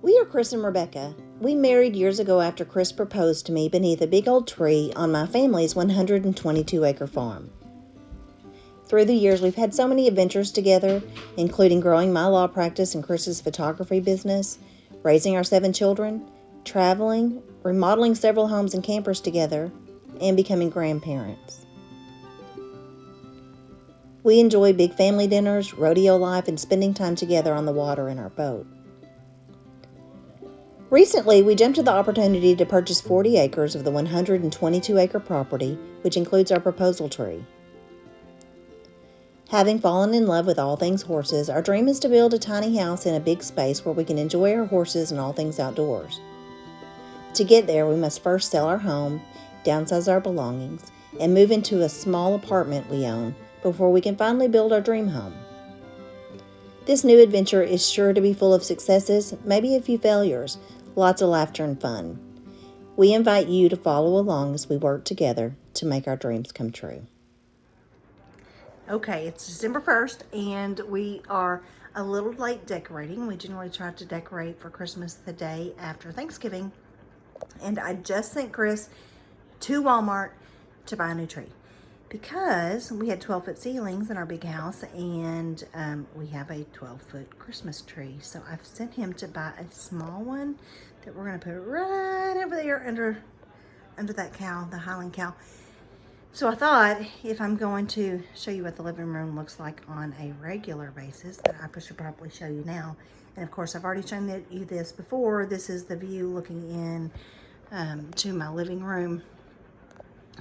We are Chris and Rebecca. We married years ago after Chris proposed to me beneath a big old tree on my family's 122-acre farm. Through the years, we've had so many adventures together, including growing my law practice and Chris's photography business, raising our 7 children, traveling, remodeling several homes and campers together, and becoming grandparents. We enjoy big family dinners, rodeo life, and spending time together on the water in our boat. Recently, we jumped at the opportunity to purchase 40 acres of the 122-acre property, which includes our proposal tree. Having fallen in love with all things horses, our dream is to build a tiny house in a big space where we can enjoy our horses and all things outdoors. To get there, we must first sell our home, downsize our belongings, and move into a small apartment we own before we can finally build our dream home. This new adventure is sure to be full of successes, maybe a few failures, lots of laughter and fun. We invite you to follow along as we work together to make our dreams come true. Okay, it's December 1st, and we are a little late decorating. We generally try to decorate for Christmas the day after Thanksgiving. And I just sent Chris to Walmart to buy a new tree because we had 12-foot ceilings in our big house, and we have a 12-foot Christmas tree. So I've sent him to buy a small one that we're going to put right over there under that cow, the Highland cow. So I thought, if I'm going to show you what the living room looks like on a regular basis, that I should probably show you now. And of course, I've already shown you this before. This is the view looking in to my living room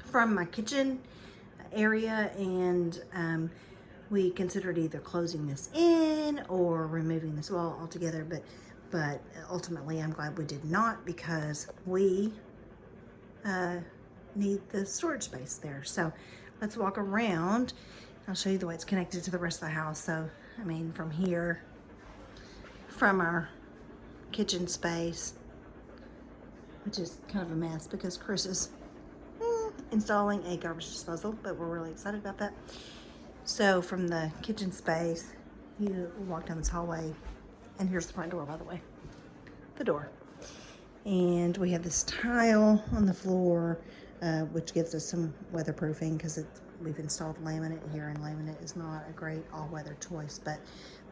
from my kitchen area, and we considered either closing this in or removing this wall altogether, but ultimately I'm glad we did not, because we need the storage space there. So let's walk around. I'll show you the way it's connected to the rest of the house. So I mean, from here, from our kitchen space, which is kind of a mess because Chris is installing a garbage disposal, but we're really excited about that. So from the kitchen space, you walk down this hallway, and here's the front door, by the way, the door. And we have this tile on the floor, which gives us some weatherproofing, because we've installed laminate here, and laminate is not a great all-weather choice, but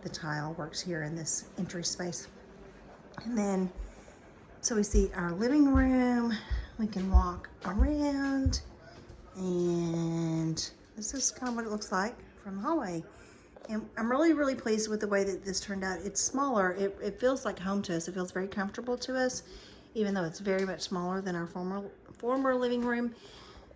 the tile works here in this entry space. And then, so we see our living room. We can walk around, and this is kind of what it looks like from the hallway. And I'm really, really pleased with the way that this turned out. It's smaller. It feels like home to us. It feels very comfortable to us, even though it's very much smaller than our former living room.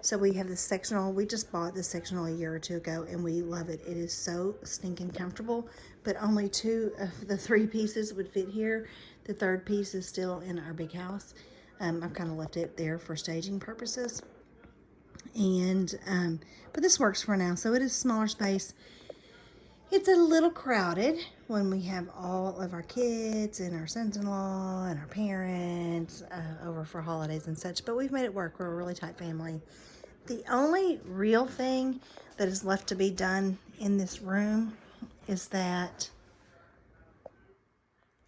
So we have this sectional. We just bought this sectional a year or two ago, and we love it. It is so stinking comfortable, but only 2 of the 3 pieces would fit here. The 3rd piece is still in our big house. I've kind of left it there for staging purposes. And but this works for now. So it is a smaller space. It's a little crowded when we have all of our kids and our sons-in-law and our parents over for holidays and such, but we've made it work. We're a really tight family. The only real thing that is left to be done in this room is that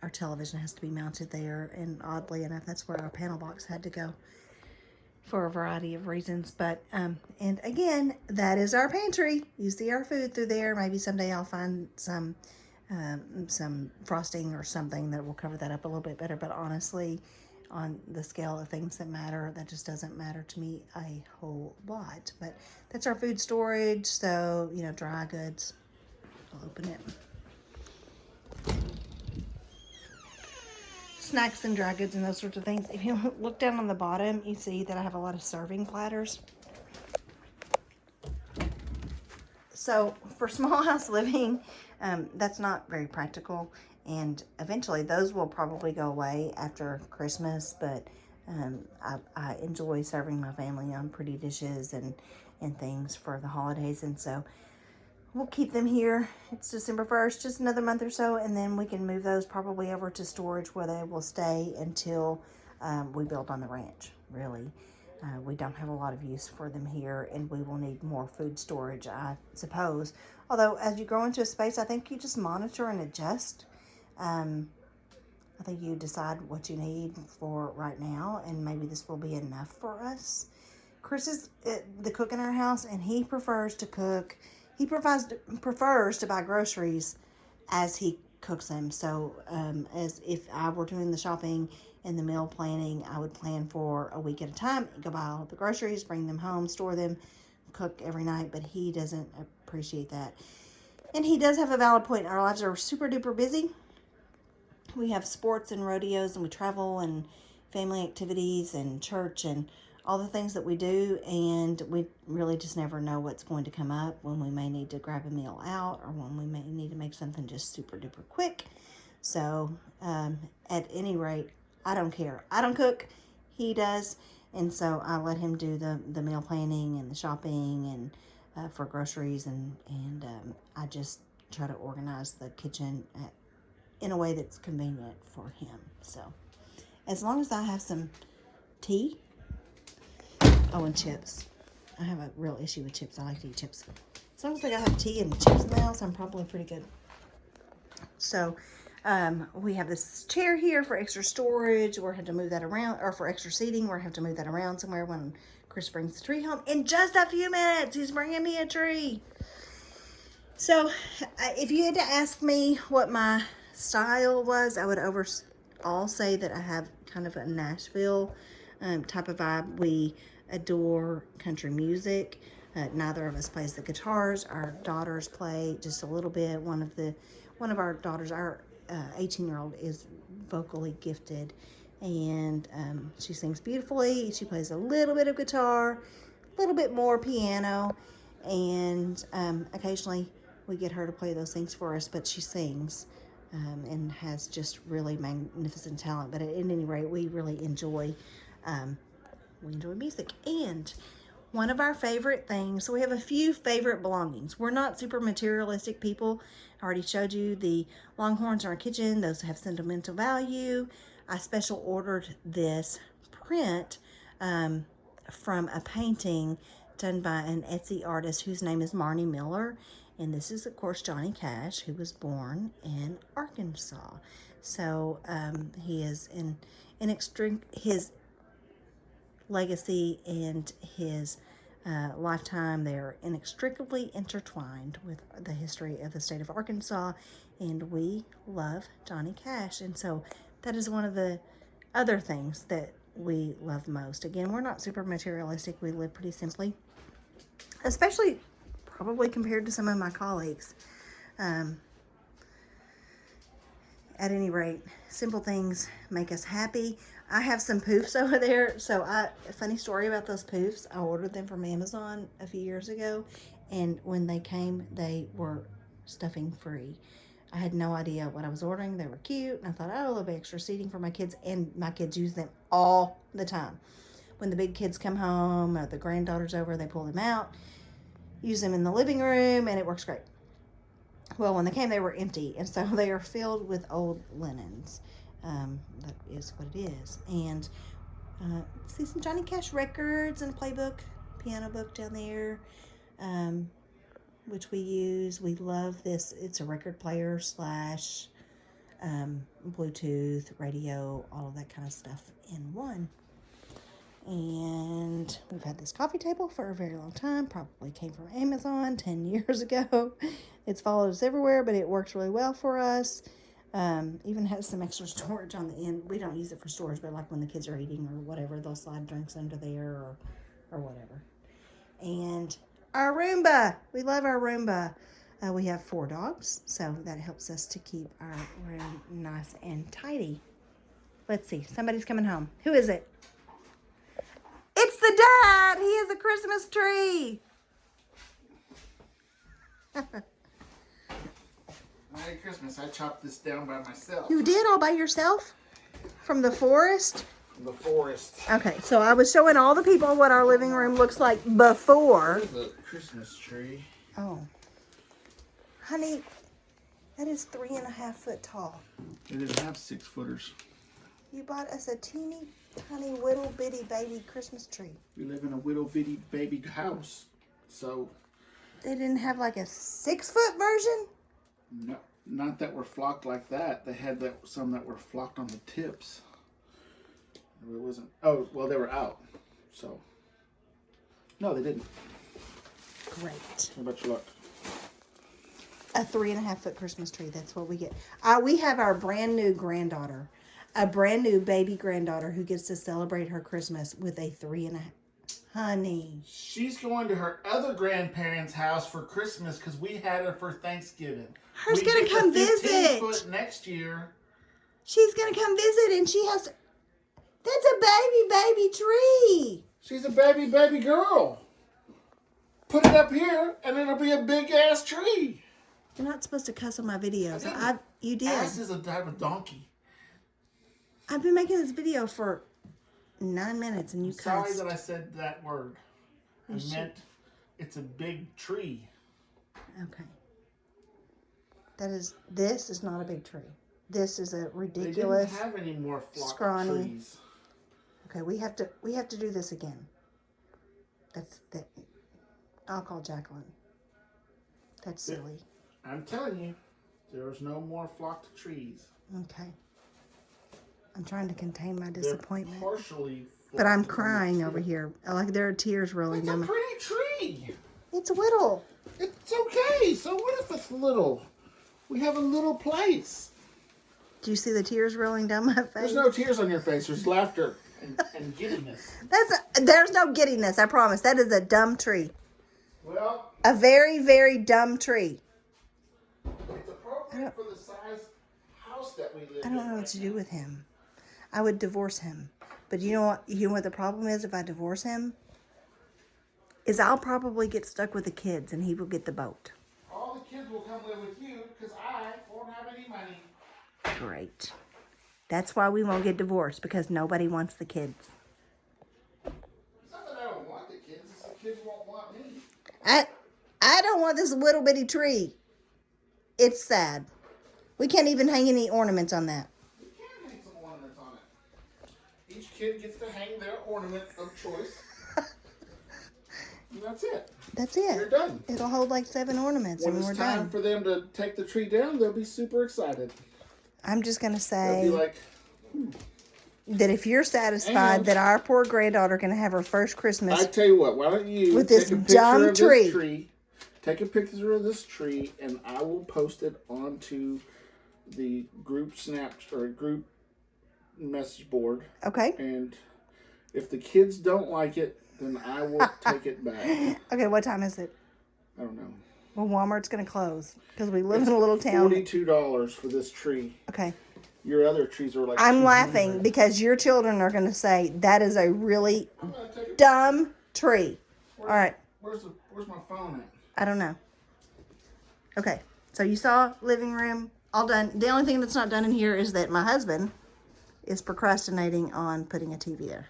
our television has to be mounted there, and oddly enough, that's where our panel box had to go for a variety of reasons. But and again, that is our pantry. You see our food through there. Maybe someday I'll find some frosting or something that will cover that up a little bit better, but honestly, on the scale of things that matter, that just doesn't matter to me a whole lot. But that's our food storage. So, you know, dry goods. I'll open it. Snacks and dry goods and those sorts of things. If you look down on the bottom, you see that I have a lot of serving platters. So for small house living, that's not very practical, and eventually those will probably go away after Christmas, but I enjoy serving my family on pretty dishes and things for the holidays, and so we'll keep them here. It's December 1st, just another month or so, and then we can move those probably over to storage where they will stay until we build on the ranch, really. We don't have a lot of use for them here, and we will need more food storage, I suppose. Although, as you grow into a space, I think you just monitor and adjust. I think you decide what you need for right now, and maybe this will be enough for us. Chris is the cook in our house, and he prefers to cook. He prefers to buy groceries as he cooks them. So as if I were doing the shopping and the meal planning, I would plan for a week at a time, go buy all the groceries, bring them home, store them, cook every night. But he doesn't appreciate that. And he does have a valid point. Our lives are super duper busy. We have sports and rodeos, and we travel, and family activities, and church, and all the things that we do, and we really just never know what's going to come up, when we may need to grab a meal out, or when we may need to make something just super duper quick. So at any rate, I don't care. I don't cook, he does, and so I let him do the meal planning and the shopping and for groceries, and I just try to organize the kitchen in a way that's convenient for him. So as long as I have some tea. Oh, and chips. I have a real issue with chips. I like to eat chips. As long as I have tea and chips in the house, I'm probably pretty good. So, we have this chair here for extra storage. We're going to have to move that around, or for extra seating. We're going to have to move that around somewhere when Chris brings the tree home. In just a few minutes, he's bringing me a tree. So, if you had to ask me what my style was, I would overall say that I have kind of a Nashville type of vibe. We adore country music. Neither of us plays the guitars. Our daughters play just a little bit. One of our daughters, our 18-year-old, is vocally gifted, and she sings beautifully. She plays a little bit of guitar, a little bit more piano, and occasionally we get her to play those things for us, but she sings and has just really magnificent talent. But at any rate, we really enjoy music. And one of our favorite things, so we have a few favorite belongings. We're not super materialistic people. I already showed you the Longhorns in our kitchen. Those have sentimental value. I special ordered this print from a painting done by an Etsy artist whose name is Marnie Miller. And this is, of course, Johnny Cash, who was born in Arkansas. So he is his legacy and his lifetime, they're inextricably intertwined with the history of the state of Arkansas, and we love Johnny Cash. And so that is one of the other things that we love most. Again, we're not super materialistic. We live pretty simply, especially probably compared to some of my colleagues. At any rate, simple things make us happy. I have some poofs over there. So a funny story about those poofs. I ordered them from Amazon a few years ago, and when they came, they were stuffing free. I had no idea what I was ordering. They were cute, and I thought, oh, there'll be extra seating for my kids, and my kids use them all the time. When the big kids come home or the granddaughter's over, they pull them out, use them in the living room, and it works great. Well, when they came, they were empty, and so they are filled with old linens. That is what it is. And see some Johnny Cash records and a playbook, piano book down there, which we use. We love this. It's a record player / Bluetooth, radio, all of that kind of stuff in one. And we've had this coffee table for a very long time. Probably came from Amazon 10 years ago. It's followed us everywhere, but it works really well for us. Even has some extra storage on the end. We don't use it for storage, but like when the kids are eating or whatever, they'll slide drinks under there or whatever. And our Roomba. We love our Roomba. We have 4 dogs, so that helps us to keep our room nice and tidy. Let's see. Somebody's coming home. Who is it? It's the dad. He has a Christmas tree. Merry Christmas. I chopped this down by myself. You did all by yourself? From the forest? From the forest. Okay, so I was showing all the people what our living room looks like before. There's a Christmas tree. Oh. Honey, that is 3.5 foot tall. It doesn't have 6-footers. You bought us a teeny tiny little bitty baby Christmas tree. We live in a little bitty baby house. So. They didn't have like a 6-foot version? No. Not that were flocked like that. They had some that were flocked on the tips. It wasn't. Oh, well, they were out. So. No, they didn't. Great. How about your luck? A 3.5-foot Christmas tree. That's what we get. We have our brand new granddaughter, a brand new baby granddaughter who gets to celebrate her Christmas with a 3.5. Honey. She's going to her other grandparents' house for Christmas because we had her for Thanksgiving. Her's gonna come visit. 15-foot next year. She's gonna come visit, and she has. That's a baby tree. She's a baby girl. Put it up here, and it'll be a big ass tree. You're not supposed to cuss on my videos. You did. Ass is a type of donkey. I've been making this video for 9 minutes, and you Sorry cussed. that I said that word. I meant it's a big tree. Okay. This is not a big tree. This is a ridiculous. They didn't have any more flocked scrawny trees. Okay, we have to do this again. I'll call Jacqueline. That's silly. I'm telling you, there was no more flocked trees. Okay. I'm trying to contain my disappointment. They're partially flocked. But I'm crying over here. Like there are tears rolling It's down. a pretty tree. It's little. It's okay. So what if it's little? We have a little place. Do you see the tears rolling down my face? There's no tears on your face. There's laughter and giddiness. There's no giddiness, I promise. That is a dumb tree. Well, A very, very dumb tree. it's appropriate for the size house that we live in. I don't know what to do with him. I would divorce him. But you know what? You know what the problem is if I divorce him? Is I'll probably get stuck with the kids and he will get the boat. All the kids will come live with you because I won't have any money. Great. That's why we won't get divorced, because nobody wants the kids. It's not that I don't want the kids. It's the kids won't want me. I don't want this little bitty tree. It's sad. We can't even hang any ornaments on that. We can hang some ornaments on it. Each kid gets to hang their ornament of choice. And that's it. That's it. You're done. It'll hold like 7 ornaments When and it's we're time done. for them to take the tree down, they'll be super excited. I'm just going to They'll say be like, that if you're satisfied And- that our poor granddaughter can have her first Christmas I tell you what, why don't you with take this a picture dumb of tree. this tree, take a picture of this tree, and I will post it onto the group group message board. Okay. And if the kids don't like it, then I will take it back. Okay, what time is it? I don't know. Well, Walmart's going to close because we live in a little town. $42 for this tree. Okay. Your other trees are like I'm $200. laughing because your children are going to say that is a really I'm gonna take it. dumb tree. All right. Where's my phone at? I don't know. Okay. So you saw living room all done. The only thing that's not done in here is that my husband is procrastinating on putting a TV there.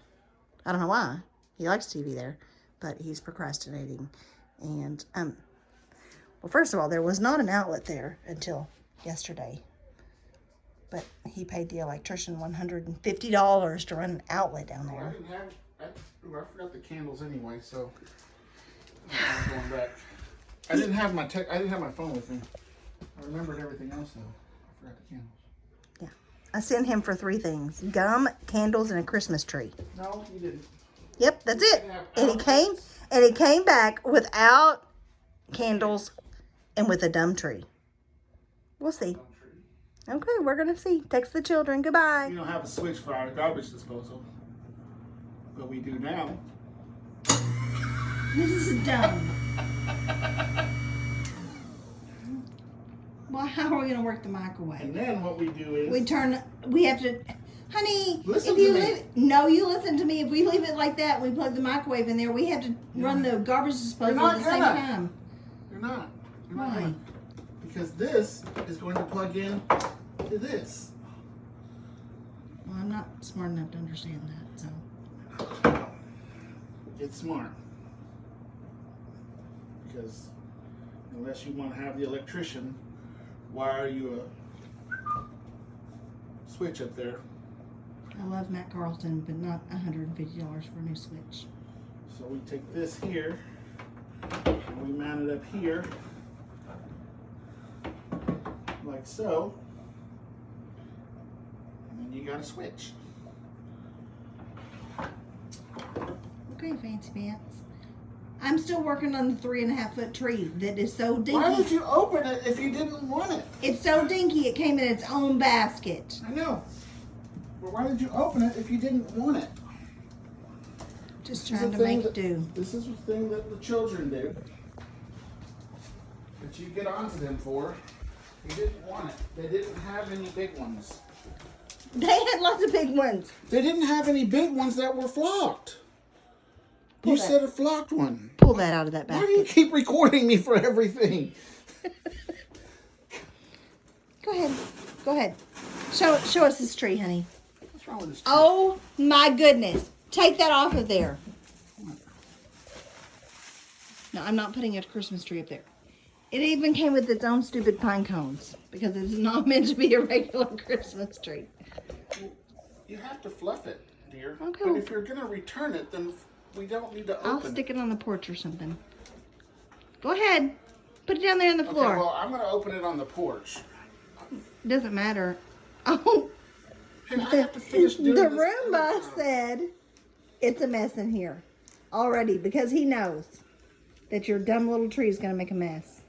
I don't know why. He likes TV there, but he's procrastinating. And, well, first of all, there was not an outlet there until yesterday. But he paid the electrician $150 to run an outlet down I there. didn't have. I forgot the candles anyway, so I'm going back. I didn't have my phone with me. I remembered everything else though. I forgot the candles. Yeah. I sent him for 3 things: gum, candles, and a Christmas tree. No, you didn't. Yep, that's it. And he came back without candles and with a dumb tree. We'll see. Okay, we're gonna see. Text the children. Goodbye. We don't have a switch for our garbage disposal, but we do now. This is dumb. Well, how are we gonna work the microwave? And then what we do is We have to, honey. Listen if you to me. leave, no, you listen to me. If we leave it like that, we plug the microwave in there. We have to run the garbage disposal not at the same gonna. time. You're not. Why? Gonna. Because this is going to plug in to this. Well, I'm not smart enough to understand that. So Get smart. Because unless you want to have the electrician wire you a switch up there. I love Matt Carlson, but not $150 for a new switch. So we take this here and we mount it up here. like so. And then you gotta switch. Okay, fancy pants. I'm still working on the 3.5 foot tree that is so dinky. Why would you open it if you didn't want it? It's so dinky it came in its own basket. I know. But why did you open it if you didn't want it? Just This is trying the to thing make that- do. This is the thing that the children do. That you get onto them for. You didn't want it. They didn't have any big ones. They had lots of big ones. They didn't have any big ones that were flocked. Pull You that. said a flocked one. Pull that out of that Why do you basket. keep recording me for everything? Go ahead. Go ahead. Show us this tree, honey. What's wrong with this? Oh my goodness. Take that off of there. No, I'm not putting a Christmas tree up there. It even came with its own stupid pine cones because it's not meant to be a regular Christmas tree. You have to fluff it, dear. Okay, But well- if you're gonna return it, then we don't need to I'll open stick it on the porch or something. Go ahead. Put it down there on the Okay, floor. well, I'm gonna open it on the porch. Doesn't matter. Oh, Hey, I have to finish doing the this. Roomba said it's a mess in here already because he knows that your dumb little tree is going to make a mess.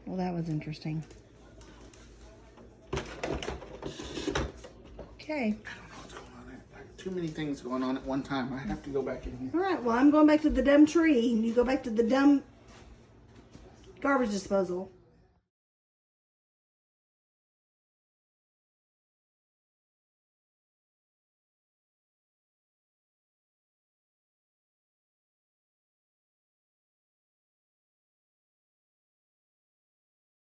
Well, that was interesting. Okay. I don't know what's going on. I have too many things going on at one time. I have to go back in here. All right. Well, I'm going back to the dumb tree, and you go back to the dumb garbage disposal.